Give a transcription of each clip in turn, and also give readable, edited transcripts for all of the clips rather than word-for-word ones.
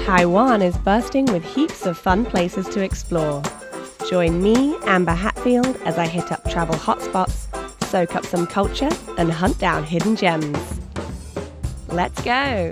Taiwan is bursting with heaps of fun places to explore. Join me, Amber Hatfield, as I hit up travel hotspots, soak up some culture, and hunt down hidden gems. Let's go!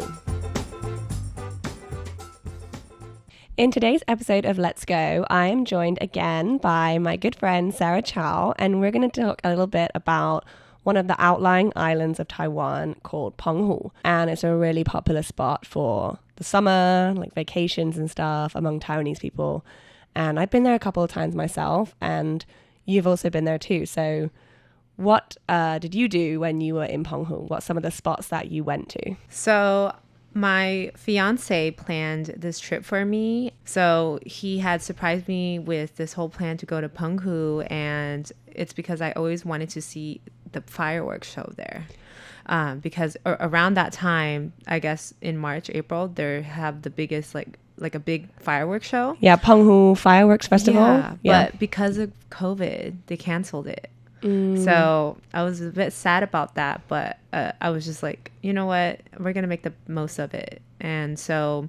In today's episode of Let's Go, I am joined again by my good friend Sarah Chau, and we're going to talk a little bit about one of the outlying islands of Taiwan called Penghu. And it's a really popular spot for the summer, like vacations and stuff among Taiwanese people. And I've been there a couple of times myself, and you've also been there too. So what did you do when you were in Penghu? What's some of the spots that you went to? So my fiance planned this trip for me. So he had surprised me with this whole plan to go to Penghu, and it's because I always wanted to see the fireworks show there. Because around that time, I guess in March, April, they have the biggest like a big fireworks show. Yeah, Penghu Fireworks Festival. Yeah, but because of COVID, they canceled it. So I was a bit sad about that, but I was just like, you know what, we're gonna make the most of it. And so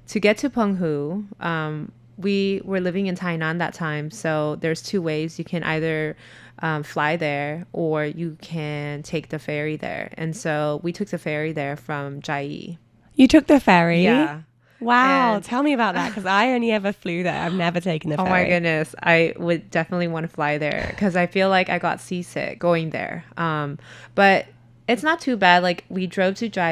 to get to Penghu, we were living in Tainan that time, so there's two ways. You can either fly there, or you can take the ferry there. And so we took the ferry there from Chau. You took the ferry? Yeah. Wow, And tell me about that, because I only ever flew there. I've never taken the ferry. Oh my goodness, I would definitely want to fly there because I feel like I got seasick going there. But it's not too bad. Like, we drove to Chau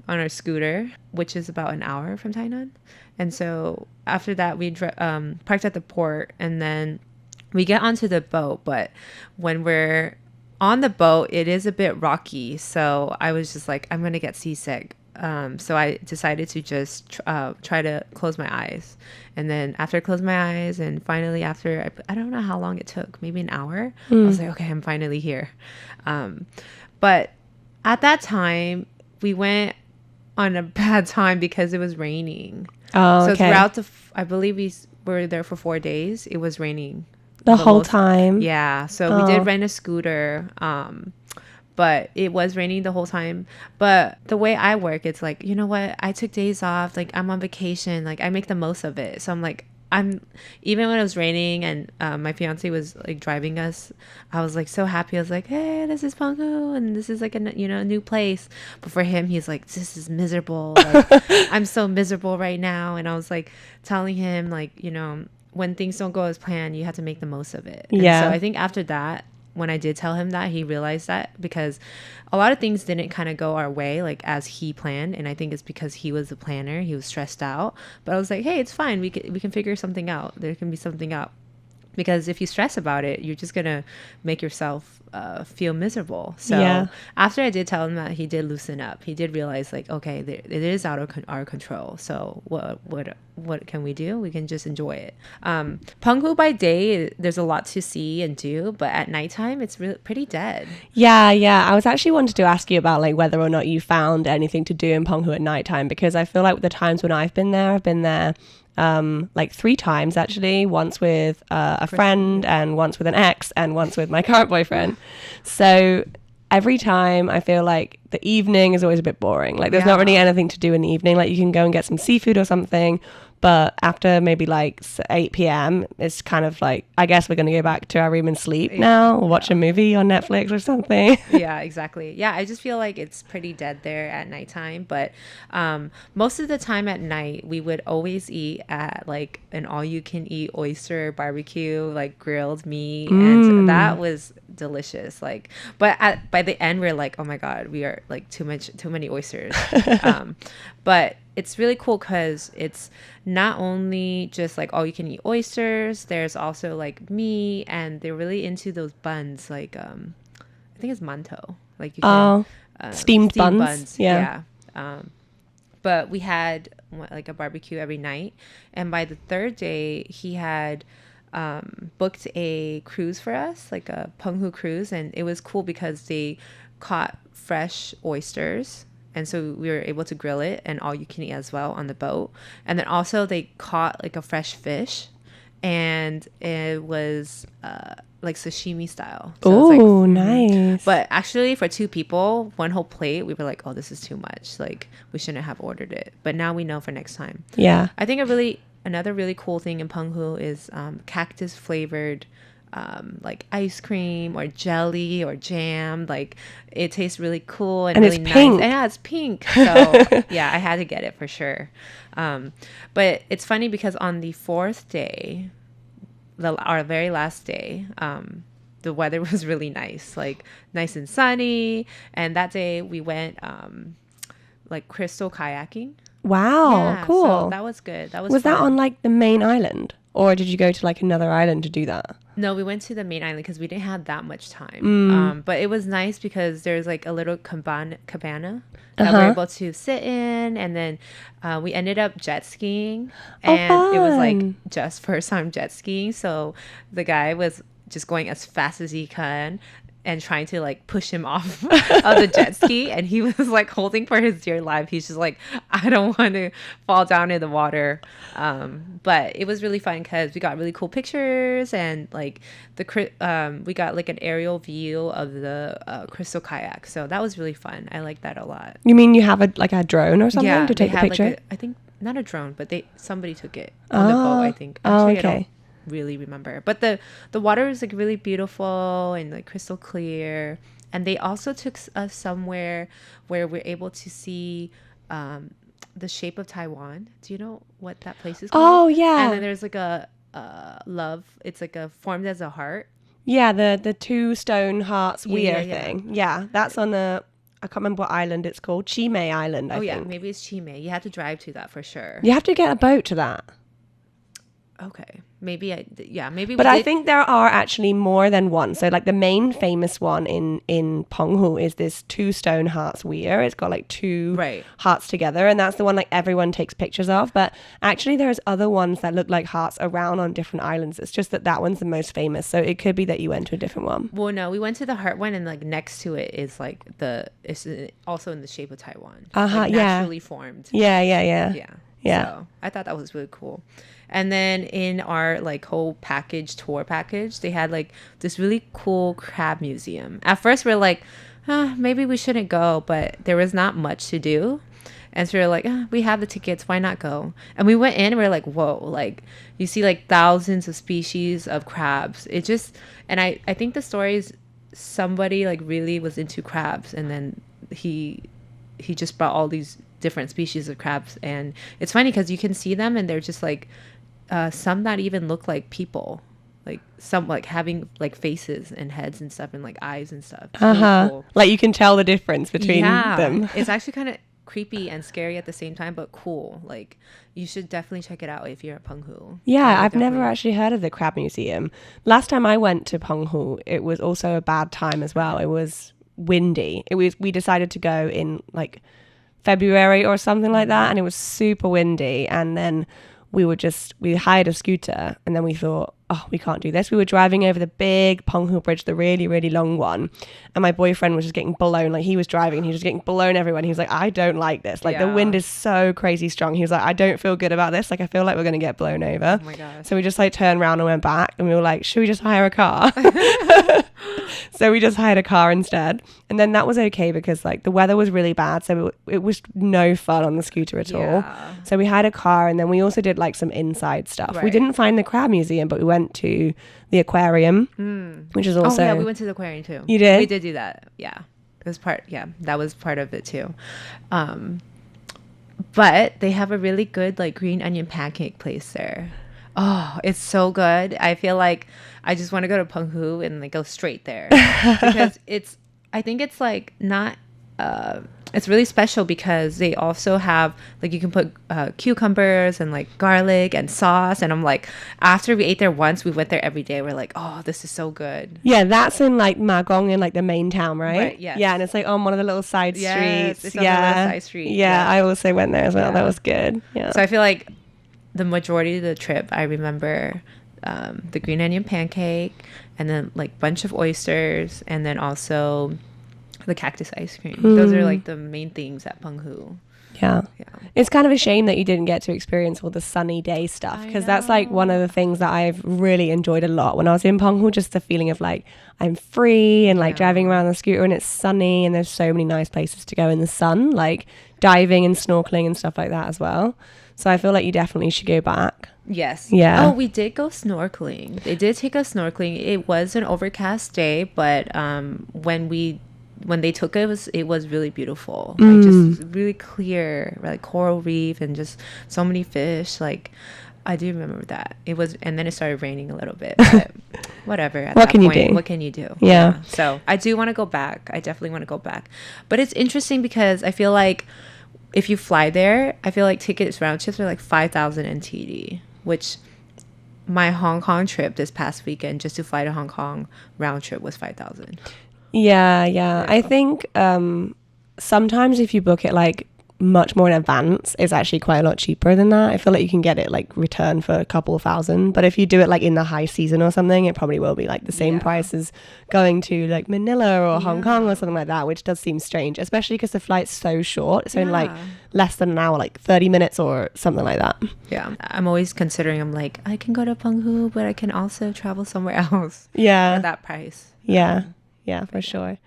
on our scooter, which is about an hour from Tainan. And so after that, we parked at the port, and then we get onto the boat. But when we're on the boat, it is a bit rocky. So I was just like, I'm going to get seasick. So I decided to just try to close my eyes. And then after I closed my eyes, and finally after, I don't know how long it took, maybe an hour, I was like, okay, I'm finally here. But at that time, we went on a bad time because it was raining. Oh, so okay. throughout I believe we were there for 4 days. It was raining. The whole time? Yeah. So we did rent a scooter. But it was raining the whole time. But the way I work, it's like, you know what? I took days off. Like, I'm on vacation. Like, I make the most of it. So I'm like, even when it was raining and my fiance was like driving us, I was like so happy. I was like, hey, this is Penghu, and this is like a new place. But for him, he's like, this is miserable. Like, I'm so miserable right now. And I was like telling him, like, when things don't go as planned, you have to make the most of it. And yeah. So I think after that, when I did tell him that, he realized that, because a lot of things didn't kind of go our way like as he planned, and I think it's because he was the planner. He was stressed out, but I was like, hey, it's fine, we can figure something out. There can be something out, because if you stress about it, you're just gonna make yourself feel miserable. So after I did tell him that, he did loosen up. He did realize, like, okay, it is out of our control. So what can we do? We can just enjoy it. Penghu by day, there's a lot to see and do, but at nighttime, it's really pretty dead. Yeah. I was actually wanted to ask you about like whether or not you found anything to do in Penghu at nighttime, because I feel like the times when I've been there like 3 times actually, once with a friend, and once with an ex, and once with my current boyfriend. So every time I feel like the evening is always a bit boring. Like, there's not really anything to do in the evening. Like, you can go and get some seafood or something, but after maybe like 8 p.m, it's kind of like, I guess we're going to go back to our room and sleep now, or watch a movie on Netflix or something. Yeah, exactly. Yeah, I just feel like it's pretty dead there at nighttime. But most of the time at night, we would always eat at like an all-you-can-eat oyster barbecue, like grilled meat, and that was delicious. Like, but by the end, we're like, oh my god, we are like too many oysters. But it's really cool because it's not only just like all you can eat oysters, there's also like meat, and they're really into those buns, like I think it's mantou, like you can steamed buns. Yeah. But we had like a barbecue every night, and by the 3rd day he had booked a cruise for us, like a Penghu cruise, and it was cool because they caught fresh oysters, and so we were able to grill it and all you can eat as well on the boat. And then also they caught like a fresh fish, and it was like sashimi style. So oh, nice. But actually, for 2 people, 1 whole plate, we were like, oh, this is too much. Like, we shouldn't have ordered it. But now we know for next time. Yeah. I think another really cool thing in Penghu is cactus flavored like ice cream or jelly or jam. Like, it tastes really cool and really it's nice. pink. And yeah, it's pink. So yeah, I had to get it for sure. But it's funny because on the 4th day, our very last day, the weather was really nice, like nice and sunny. And that day we went like crystal kayaking. Wow, Yeah, cool. So that was good. That was fun. That on like the main island, or did you go to like another island to do that? No, we went to the main island because we didn't have that much time. But it was nice because there's like a little cabana that we're able to sit in, and then we ended up jet skiing, and it was like just first time jet skiing. So the guy was just going as fast as he can and trying to like push him off of the jet ski, and he was like holding for his dear life. He's just like, I don't want to fall down in the water. But it was really fun because we got really cool pictures, and like we got like an aerial view of the crystal kayak. So that was really fun. I like that a lot. You mean you have a drone or something to take a picture? Like I think not a drone, but somebody took it on the boat, I think. Actually, okay. I don't really remember, but the water is like really beautiful and like crystal clear. And they also took us somewhere where we're able to see the shape of Taiwan. Do you know what that place is called? Oh yeah. And then there's like a love, it's like formed as a heart. Yeah, the 2 stone hearts weir yeah. thing. Yeah, that's on I can't remember what island it's called. Chime Island, I think. Yeah, maybe it's Chime. You have to drive to that for sure. You have to get a boat to that. Okay. Maybe maybe. But I think there are actually more than one. So like the main famous one in Penghu is this 2 stone hearts weir. It's got like 2 hearts together, and that's the one like everyone takes pictures of. But actually there's other ones that look like hearts around on different islands. It's just that one's the most famous. So it could be that you went to a different one. Well, no, we went to the heart one, and like next to it is like it's also in the shape of Taiwan. Like naturally formed. Yeah. So I thought that was really cool. And then in our like whole tour package, they had like this really cool crab museum. At first we're like, maybe we shouldn't go, but there was not much to do. And so we're like, we have the tickets, why not go? And we went in and we're like, whoa, like you see like thousands of species of crabs. It just, and I think the story is somebody like really was into crabs, and then he just brought all these different species of crabs. And it's funny because you can see them and they're just like, some not even look like people, like some like having like faces and heads and stuff and like eyes and stuff. It's really cool. Like you can tell the difference between them. It's actually kind of creepy and scary at the same time, but cool. Like you should definitely check it out if you're at Penghu. Yeah, I've never actually heard of the crab museum. Last time I went to Penghu, it was also a bad time as well. It was windy. We decided to go in like February or something like that, and it was super windy. And then we hired a scooter, and then we thought, oh, we can't do this. We were driving over the big Penghu Bridge, the really, really long one. And my boyfriend was just getting blown. Like he was driving and he was just getting blown everywhere. And he was like, I don't like this. Like the wind is so crazy strong. He was like, I don't feel good about this. Like I feel like we're going to get blown over. Oh my God. So we just like turned around and went back, and we were like, should we just hire a car? So we just hired a car instead. And then that was okay because like the weather was really bad. So it was no fun on the scooter at all. So we hired a car, and then we also did like some inside stuff. We didn't find the crab museum, but we went to the aquarium, which is also... Oh yeah, we went to the aquarium too. You did? We did do that. Yeah. It was that was part of it too. But they have a really good like green onion pancake place there. Oh, it's so good. I feel like I just want to go to Penghu and like go straight there because I think it's like not, it's really special because they also have like you can put cucumbers and like garlic and sauce. And I'm like, after we ate there once, we went there every day. We're like, oh, this is so good. Yeah, that's in like Magong in like the main town, right? Yes. Yeah, and it's like on one of the little side streets. It's on the little side street. Yeah, I also went there as well. That was good. Yeah. So I feel like the majority of the trip, I remember the green onion pancake, and then like bunch of oysters, and then also the cactus ice cream. Those are like the main things at Penghu. Yeah. Yeah. It's kind of a shame that you didn't get to experience all the sunny day stuff, because that's like one of the things that I've really enjoyed a lot when I was in Penghu, just the feeling of like I'm free and like driving around the scooter and it's sunny and there's so many nice places to go in the sun, like diving and snorkeling and stuff like that as well. So I feel like you definitely should go back. Yes. Yeah. Oh, we did go snorkeling. They did take us snorkeling. It was an overcast day, but when they took it was really beautiful. Like just really clear, like coral reef and just so many fish. Like I do remember that. It was, and then it started raining a little bit, but whatever. At What that can you point, do? what can you do? Yeah. So I do want to go back. I definitely want to go back. But it's interesting because I feel like if you fly there, I feel like tickets round trips are like 5,000 NTD, which my Hong Kong trip this past weekend just to fly to Hong Kong round trip was 5,000. Yeah. I think sometimes if you book it like much more in advance, it's actually quite a lot cheaper than that. I feel like you can get it like return for a couple of thousand, but if you do it like in the high season or something, it probably will be like the same price as going to like Manila or Hong Kong or something like that, which does seem strange, especially because the flight's so short. It's only like less than an hour, like 30 minutes or something like that. Yeah, I'm always considering, I'm like, I can go to Penghu, but I can also travel somewhere else for that price. Yeah, for sure.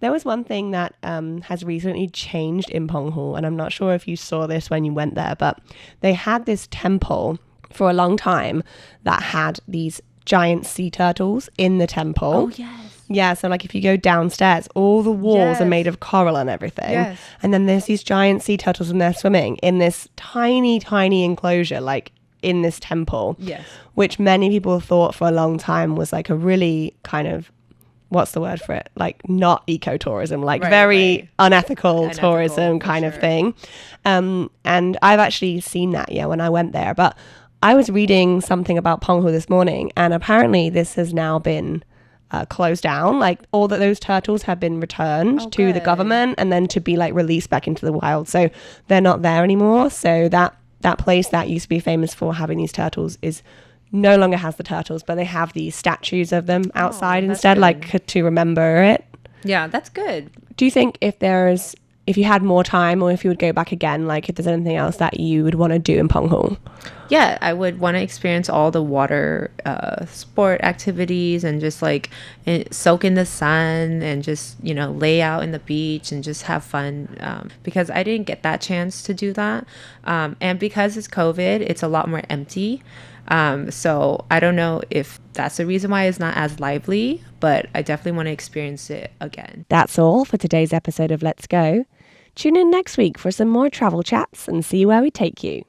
There was one thing that has recently changed in Penghu, and I'm not sure if you saw this when you went there, but they had this temple for a long time that had these giant sea turtles in the temple. Oh, yes. Yeah, so like if you go downstairs, all the walls are made of coral and everything. Yes. And then there's these giant sea turtles and they're swimming in this tiny, tiny enclosure, like in this temple. Yes. Which many people thought for a long time was like a really kind of, what's the word for it? Like not ecotourism, like very unethical tourism kind of thing. And I've actually seen that, when I went there. But I was reading something about Penghu this morning, and apparently this has now been closed down. Like all that those turtles have been returned to the government and then to be like released back into the wild. So they're not there anymore. So that place that used to be famous for having these turtles is no longer has the turtles, but they have these statues of them outside instead, like to remember it. Yeah, that's good. Do you think if you had more time or if you would go back again, like if there's anything else that you would want to do in Penghu? Yeah, I would want to experience all the water sport activities and just like soak in the sun and just, lay out in the beach and just have fun, because I didn't get that chance to do that. And because it's COVID, it's a lot more empty. So I don't know if that's the reason why it's not as lively, but I definitely want to experience it again. That's all for today's episode of Let's Go. Tune in next week for some more travel chats and see where we take you.